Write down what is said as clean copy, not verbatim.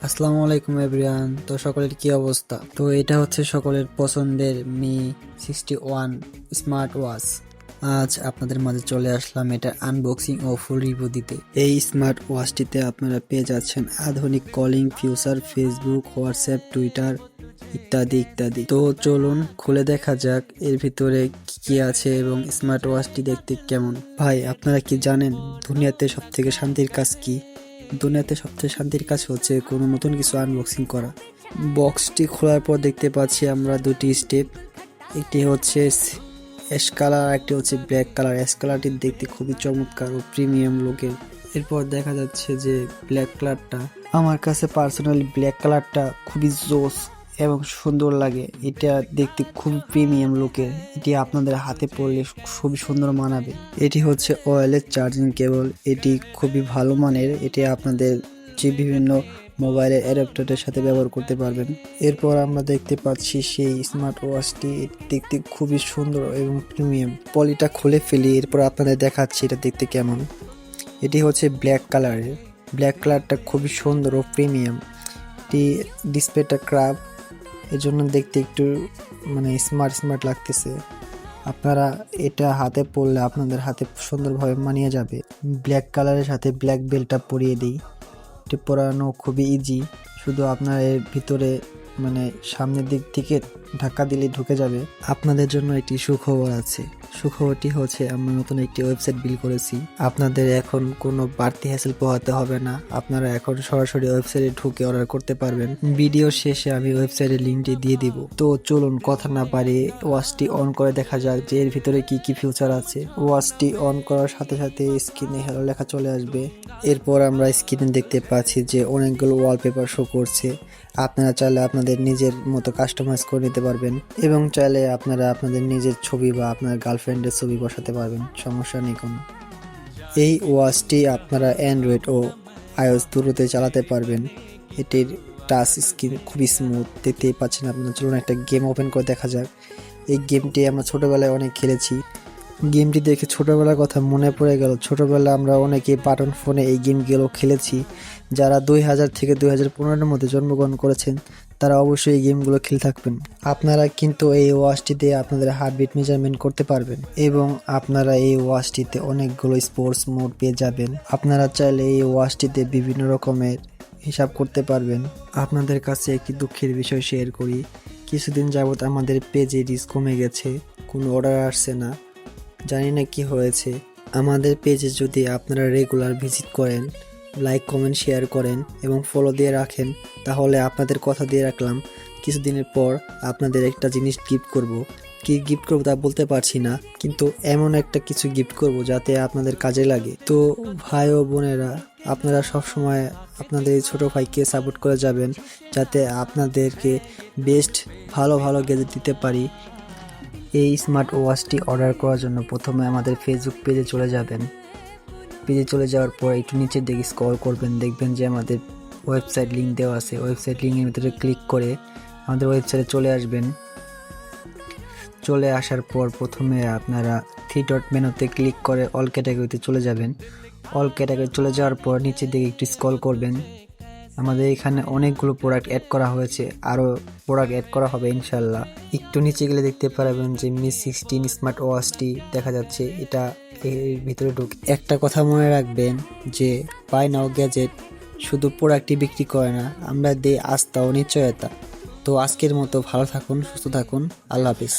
আসসালামু আলাইকুম এভরিওয়ান। তো সকলের কি অবস্থা? তো এটা হচ্ছে সকলের পছন্দের মি 61 স্মার্ট ওয়াচ। আজ আপনাদের মাঝে চলে আসলাম এটা আনবক্সিং ও ফুল রিভিউ দিতে। এই স্মার্ট ওয়াচটিতে আপনারা পেয়ে যাচ্ছেন আধুনিক calling future, Facebook, WhatsApp, Twitter ইত্যাদি ইত্যাদি। তো চলুন খুলে দেখা যাক এর ভিতরে কি কি আছে এবং স্মার্ট ওয়াচটি দেখতে কেমন। ভাই, আপনারা কি জানেন দুনিয়াতে সবথেকে শান্তির কাজ কি? দুনিয়াতে সবচেয়ে শান্তির কাজ হচ্ছে কোনো নতুন কিছু আনবক্সিং করা। বক্সটি খোলার পর দেখতে পাচ্ছি আমরা দুটি স্টেপ। একটি হচ্ছে অ্যাশ কালার, একটি হচ্ছে ব্ল্যাক কালার। অ্যাশ কালারটি দেখতে খুবই চমৎকার ও প্রিমিয়াম লুকের। এরপর দেখা যাচ্ছে যে ব্ল্যাক কালারটা, আমার কাছে পার্সোনালি ব্ল্যাক কালারটা খুবই জোস এবং সুন্দর লাগে। এটা দেখতে খুব প্রিমিয়াম লুকের। এটি আপনাদের হাতে পড়লে খুবই সুন্দর মানাবে। এটি হচ্ছে ওয়্যারলেস চার্জিং কেবল। এটি খুবই ভালো মানের। এটি আপনাদের যে বিভিন্ন মোবাইলের অ্যাডাপ্টারের সাথে ব্যবহার করতে পারবেন। এরপর আমরা দেখতে পাচ্ছি সেই স্মার্ট ওয়াচটি দেখতে খুবই সুন্দর এবং প্রিমিয়াম। পলিটা খুলে ফেলি, এরপর আপনাদের দেখাচ্ছি এটা দেখতে কেমন। এটি হচ্ছে ব্ল্যাক কালারের। ব্ল্যাক কালারটা খুবই সুন্দর ও প্রিমিয়াম। এটি ডিসপ্লেটা ক্রাব, এর জন্য দেখতে একটু স্মার্ট স্মার্ট লাগতেছে। আপনারা এটা হাতে পরলে আপনাদের হাতে সুন্দরভাবে মানিয়ে যাবে। ব্ল্যাক কালারের সাথে ব্ল্যাক বেল্টটা পরিয়ে দিই। এটি পরানো খুবই ইজি। শুধু আপনার এর ভিতরে সামনের দিক থেকে ধাক্কা দিলে ঢুকে যাবে। আপনাদের জন্য একটি সুখবর আছে। সুখবরটি হচ্ছে আমরা নতুন একটি ওয়েবসাইট বিল্ড করেছি। আপনাদের এখন কোনো বাড়তি হ্যাসেল পোহাতে হবে না। আপনারা এখন সরাসরি ওয়েবসাইটে ঢুকে অর্ডার করতে পারবেন। ভিডিও শেষে আমি ওয়েবসাইটের লিঙ্কটি দিয়ে দিব। তো চলুন কথা না বাড়িয়ে ওয়াচটি অন করে দেখা যাক যে এর ভিতরে কি কি ফিউচার আছে। ওয়াচটি অন করার সাথে সাথে স্ক্রিনে হ্যালো লেখা চলে আসবে। এরপর আমরা স্ক্রিনে দেখতে পাচ্ছি যে অনেকগুলো ওয়ালপেপার শো করছে। আপনারা চাইলে আপনাদের নিজের মতো কাস্টমাইজ করে নিতে পারবেন এবং চাইলে আপনারা আপনাদের নিজের ছবি বা আপনার গার্লফ্রেন্ডের ছবি বসাতে পারবেন, সমস্যা নেই কোনো। এই ওয়াচটি আপনারা অ্যান্ড্রয়েড ও আইওএস দুটোতে চালাতে পারবেন। এটির টাচ স্ক্রিন খুবই স্মুথ, দেখতেই পাচ্ছেন আপনারা। চলুন একটা গেম ওপেন করে দেখা যাক। এই গেমটি আমরা ছোটোবেলায় অনেক খেলেছি। গেমটি দেখে ছোটোবেলার কথা মনে পড়ে গেল। ছোটোবেলায় আমরা অনেকে বাটন ফোনে এই গেমগুলো খেলেছি। যারা 2000 থেকে 2015-এর মধ্যে জন্মগ্রহণ করেছেন তারা অবশ্যই এই গেমগুলো খেলে থাকবেন। আপনারা কিন্তু এই ওয়াচটি দিয়ে আপনাদের হার্টবিট মেজারমেন্ট করতে পারবেন এবং আপনারা এই ওয়াচটিতে অনেকগুলো স্পোর্টস মোড পেয়ে যাবেন। আপনারা চাইলে এই ওয়াচটিতে বিভিন্ন রকমের হিসাব করতে পারবেন। আপনাদের কাছে একটি দুঃখের বিষয় শেয়ার করি। কিছুদিন যাবত আমাদের পেজে রিচ কমে গেছে, কোনো অর্ডার আসছে না, জানি না কি হয়েছে। আমাদের পেজে যদি আপনারা রেগুলার ভিজিট করেন, লাইক কমেন্ট শেয়ার করেন এবং ফলো দিয়ে রাখেন, তাহলে আপনাদের কথা দিয়ে রাখলাম কিছুদিনের পর আপনাদের একটা জিনিস গিফট করব। কি গিফট করবো তা বলতে পারছি না, কিন্তু এমন একটা কিছু গিফট করব যাতে আপনাদের কাজে লাগে। তো ভাই ও বোনেরা, আপনারা সবসময় আপনাদের ছোট ভাইকে সাপোর্ট করে যাবেন যাতে আপনাদেরকে বেস্ট ভালো ভালো গ্যাজেট দিতে পারি। এই স্মার্ট ওয়াচটি অর্ডার করার জন্য প্রথমে আমাদের ফেসবুক পেজে চলে যাবেন। পেজে চলে যাওয়ার পর একটু নিচের দিকে স্ক্রল করবেন, দেখবেন যে আমাদের ওয়েবসাইট লিঙ্ক দেওয়া আছে। ওয়েবসাইট লিঙ্কের ভিতরে ক্লিক করে আমাদের ওয়েবসাইটে চলে আসবেন। চলে আসার পর প্রথমে আপনারা 3 ডট মেনুতে ক্লিক করে অল ক্যাটাগরিতে চলে যাবেন। অল ক্যাটাগরি চলে যাওয়ার পর নিচের দিকে একটু স্ক্রল করবেন। আমাদের এখানে অনেকগুলো প্রোডাক্ট অ্যাড করা হয়েছে, আরও প্রোডাক্ট অ্যাড করা হবে ইনশাল্লাহ। একটু নিচে গেলে দেখতে পারবেন যে মি 16 স্মার্ট ওয়াচটি দেখা যাচ্ছে। এটা এর ভিতরে ঢুকে একটা কথা মনে রাখবেন যে বাই নাও গ্যাজেট শুধু প্রোডাক্টই বিক্রি করে না, আমরা দেই আস্থা ও নিশ্চয়তা। তো আজকের মতো ভালো থাকুন, সুস্থ থাকুন, আল্লাহ হাফিজ।